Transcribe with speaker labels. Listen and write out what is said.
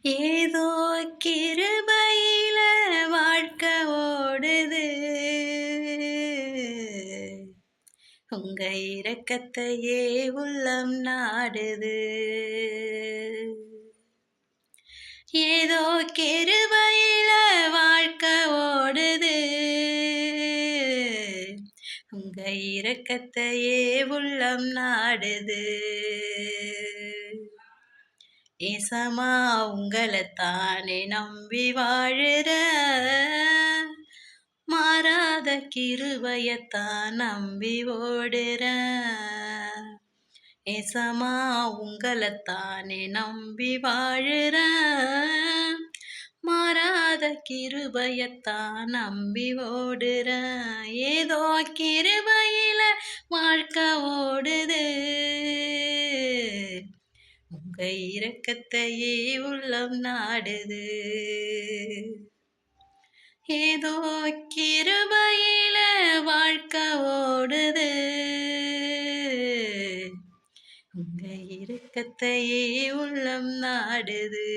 Speaker 1: ஏதோ கிருபையில வாழ்க்கை ஓடுது. உங்க இரக்கத்தையே உள்ளம் நாடுது. ஏதோ கிருபையில வாழ்க்கை ஓடுது. உங்க இரக்கத்தையே உள்ளம் நாடுது. ஏசமா உங்களைத்தானே நம்பி வாழுற, மாறாத கிருபையத்தான் நம்பி ஓடுற. ஏசமா உங்களைத்தானே நம்பி வாழுற, மாறாத கிருபையத்தான் நம்பி ஓடுற. ஏதோ கிருபையில வாழ்க்கை ஓடுது. உங்க இரக்கத்தையே உள்ளம் நாடுது. ஏதோ கிருபையில வாழ்க்கை ஓடுது. உங்க இரக்கத்தையே உள்ளம் நாடுது.